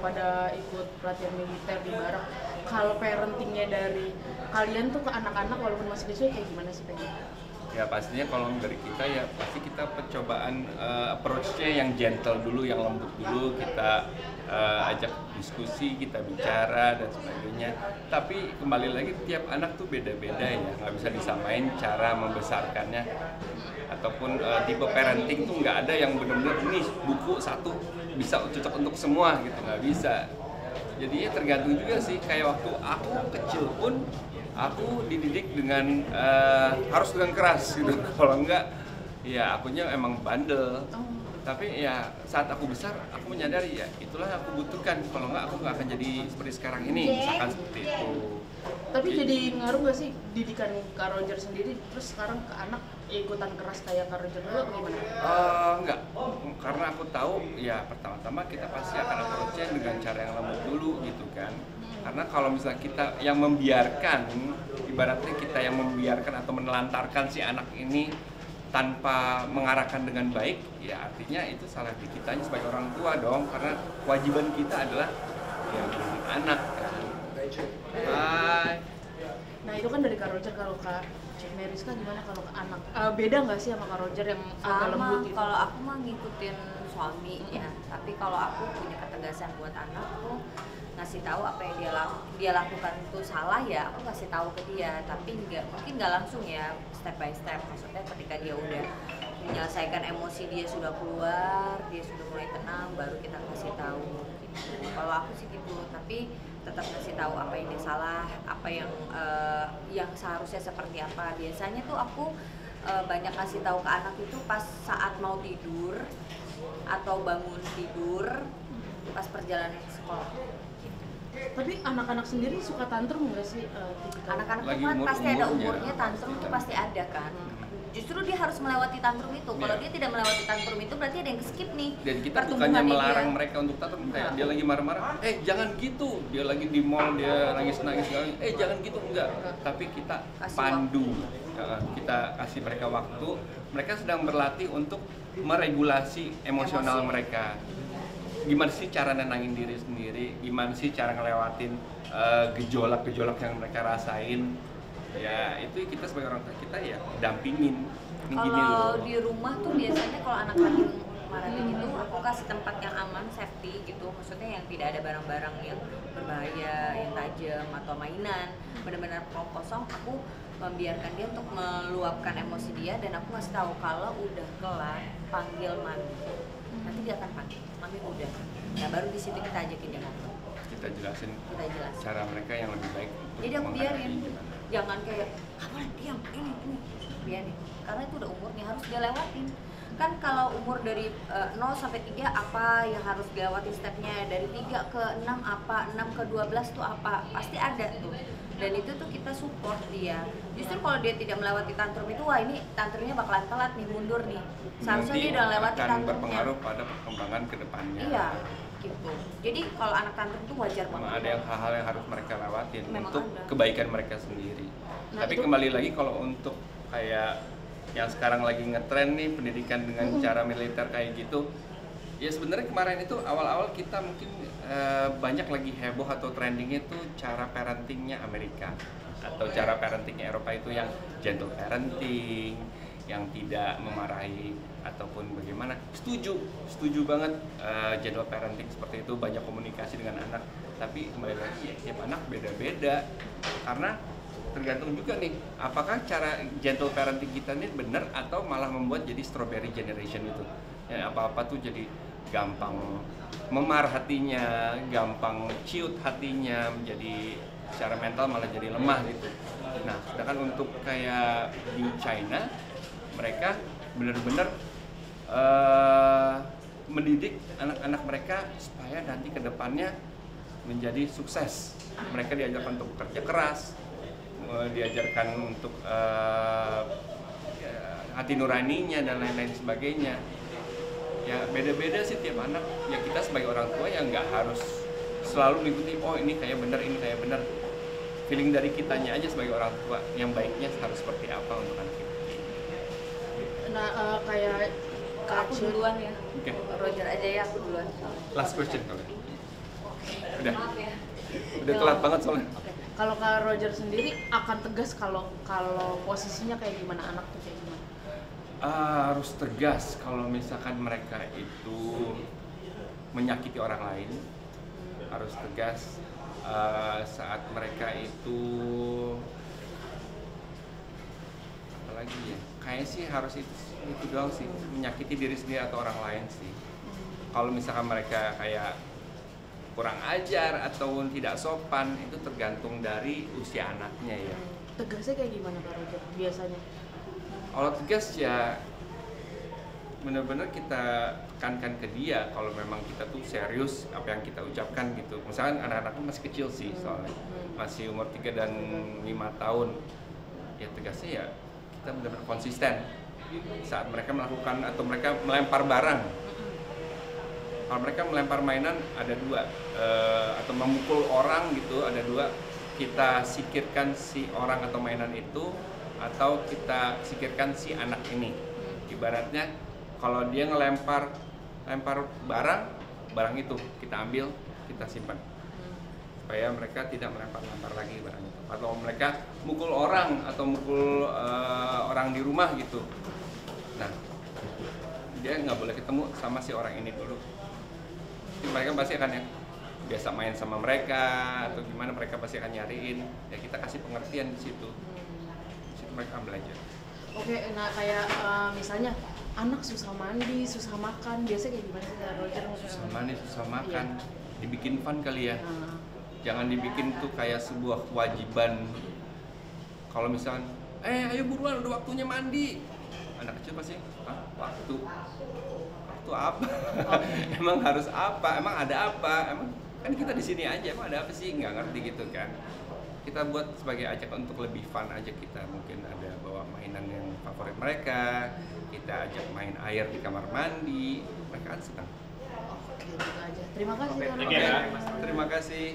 pada ikut pelatihan militer di Barak. Kalau parentingnya dari kalian tuh ke anak-anak walaupun masih kecil kayak gimana sih pengen? Ya pastinya kalau dari kita ya pasti kita percobaan approach-nya yang gentle dulu, yang lembut dulu, kita ajak diskusi, kita bicara dan sebagainya. Tapi kembali lagi tiap anak tuh beda-beda ya, nggak bisa disamain cara membesarkannya ataupun tipe parenting tuh nggak ada yang benar-benar ini buku satu bisa cocok untuk semua gitu, nggak bisa. Jadi ya tergantung juga sih, kayak waktu aku kecil pun aku dididik dengan harus dengan keras gitu. Kalau enggak ya akunya emang bandel. Tapi ya saat aku besar aku menyadari ya itulah yang aku butuhkan, kalau enggak aku nggak akan jadi seperti sekarang ini, misalkan seperti itu. Tapi jadi ngaruh nggak sih didikan Kak Roger sendiri terus sekarang ke anak ikutan keras kayak Kak Roger dulu atau gimana? Enggak, karena aku tahu ya pertama-tama kita pasti akan approach-nya dengan cara yang lembut dulu gitu kan. Karena kalau misalnya kita yang membiarkan, ibaratnya kita yang membiarkan atau menelantarkan si anak ini tanpa mengarahkan dengan baik, ya artinya itu salah di kitanya sebagai orang tua dong. Karena kewajiban kita adalah ya mendidik anak kan. Hai. Nah itu kan dari Kak Roger, kalau Kak Meriska gimana kalau ke anak? Beda nggak sih sama Kak Roger yang agak lembut gitu? Kalau aku mah ngikutin suami ya, tapi kalau aku punya ketegasan buat anakku, ngasih tahu apa yang dia lakukan itu salah ya aku kasih tahu ke dia, tapi mungkin nggak langsung ya, step by step. Maksudnya ketika dia udah menyelesaikan emosi, dia sudah keluar, dia sudah mulai tenang, baru kita kasih tahu gitu. Kalau aku sih gitu, tapi tetap kasih tahu apa yang dia salah, apa yang seharusnya seperti apa. Biasanya tuh aku banyak kasih tahu ke anak itu pas saat mau tidur atau bangun tidur, pas perjalanan ke sekolah. Tapi anak-anak sendiri suka tantrum nggak sih? Anak-anak itu kan pasti ada umurnya, tantrum itu pasti ada kan. Justru dia harus melewati tantrum itu. Kalau dia tidak melewati tantrum itu berarti ada yang skip nih. Dan kita bukannya melarang mereka untuk tantrum, kayak dia lagi marah-marah, jangan gitu. Dia lagi di mall, dia nangis-nangis, jangan gitu, enggak. Tapi kita pandu, kita kasih mereka waktu. Mereka sedang berlatih untuk meregulasi emosional mereka. Gimana sih cara nenangin diri sendiri, gimana sih cara ngelewatin gejolak-gejolak yang mereka rasain. Ya itu kita sebagai orang tua kita ya dampingin. Kalau di rumah tuh biasanya kalau anak lagi marah gitu, aku kasih tempat yang aman, safety gitu. Maksudnya yang tidak ada barang-barang yang berbahaya, yang tajam atau mainan. Benar-benar kosong, aku membiarkan dia untuk meluapkan emosi dia, dan aku kasih tahu kalau udah kelar panggil mami. Nanti dia akan panggil, mami udah. Nah baru di situ kita ajakin dia ngobrol. Kita jelasin cara mereka yang lebih baik. Jadi aku biarin, jangan kayak kamu diam, ini biarin. Karena itu udah umurnya, harus dia lewatin. Kan kalau umur dari 0 sampai 3 apa yang harus dilewati stepnya, dari 3 ke 6 apa, 6 ke 12 tuh apa, pasti ada tuh. Dan itu tuh kita support dia. Justru kalau dia tidak melewati tantrum itu, wah ini tantrumnya bakalan telat nih, mundur nih. Seharusnya dia udah lewati tantrumnya. Akan berpengaruh pada perkembangan ke depannya. Iya, gitu. Jadi kalau anak tantrum tuh wajar banget. Ada hal-hal yang harus mereka lewatin untuk ada. kebaikan mereka sendiri. Tapi kembali lagi kalau untuk kayak yang sekarang lagi ngetren nih pendidikan dengan cara militer kayak gitu, ya sebenarnya kemarin itu awal-awal kita mungkin banyak lagi heboh atau trendingnya itu cara parentingnya Amerika atau cara parentingnya Eropa itu yang gentle parenting, yang tidak memarahi ataupun bagaimana. Setuju banget gentle parenting seperti itu, banyak komunikasi dengan anak. Tapi kembali lagi ya tiap anak beda-beda, karena tergantung juga nih, apakah cara gentle parenting kita ini benar atau malah membuat jadi strawberry generation itu. Ya, apa-apa tuh jadi gampang memar hatinya, gampang ciut hatinya, menjadi secara mental malah jadi lemah gitu. Nah, sedangkan untuk kayak di China, mereka benar-benar mendidik anak-anak mereka supaya nanti ke depannya menjadi sukses. Mereka diajarkan untuk bekerja keras, diajarkan untuk hati nuraninya dan lain-lain sebagainya. Ya beda-beda sih tiap anak. Ya kita sebagai orang tua yang nggak harus selalu mengikuti, oh ini kayak benar, ini kayak benar. Feeling dari kitanya aja sebagai orang tua yang baiknya harus seperti apa untuk anak kita. Nah kayak aku duluan ya. Okay. Roger aja ya, aku duluan. Last question kalau. Maaf ya. udah telat banget soalnya. Oke. Kalau Kak Roger sendiri akan tegas kalau posisinya kayak gimana, anak tuh kayak gimana? Harus tegas kalau misalkan mereka itu menyakiti orang lain, harus tegas saat mereka itu apalagi ya, kayaknya sih harus itu doang sih, menyakiti diri sendiri atau orang lain sih. Kalau misalkan mereka kayak kurang ajar atau tidak sopan, itu tergantung dari usia anaknya ya. Tegasnya kayak gimana Kak Roger biasanya? Kalau tegas ya benar-benar kita tekankan ke dia kalau memang kita tuh serius apa yang kita ucapkan gitu. Misalkan anak-anaknya masih kecil sih soalnya, masih umur 3 dan 5 tahun. Ya tegasnya ya kita benar-benar konsisten saat mereka melakukan atau mereka melempar barang. Kalau mereka melempar mainan ada 2, atau memukul orang gitu ada 2, kita sikirkan si orang atau mainan itu atau kita sikirkan si anak ini. Ibaratnya kalau dia lempar barang itu kita ambil, kita simpan supaya mereka tidak melempar lagi barang itu. Atau mereka mukul orang atau mukul orang di rumah gitu, nah dia nggak boleh ketemu sama si orang ini dulu. Jadi mereka pasti akan yang biasa main sama mereka atau gimana, mereka pasti akan nyariin, ya kita kasih pengertian di situ. Di situ mereka belajar. Oke, nah kayak misalnya anak susah mandi, susah makan, biasanya kayak gimana sih Kak Roger? Susah mandi, susah makan, dibikin fun kali ya. Nah, Jangan dibikin tuh kayak sebuah kewajiban. Kalau misalkan, ayo buruan udah waktunya mandi. Anak kecil pasti, waktu apa? Emang harus apa? Emang ada apa? Emang kan kita di sini aja, emang ada apa sih? Nggak ngerti gitu kan. Kita buat sebagai ajak untuk lebih fun aja, kita mungkin ada bawa mainan yang favorit mereka, kita ajak main air di kamar mandi, mereka kan senang. oke, gitu aja. Terima kasih Oke, Kak oke. Roger. Terima kasih.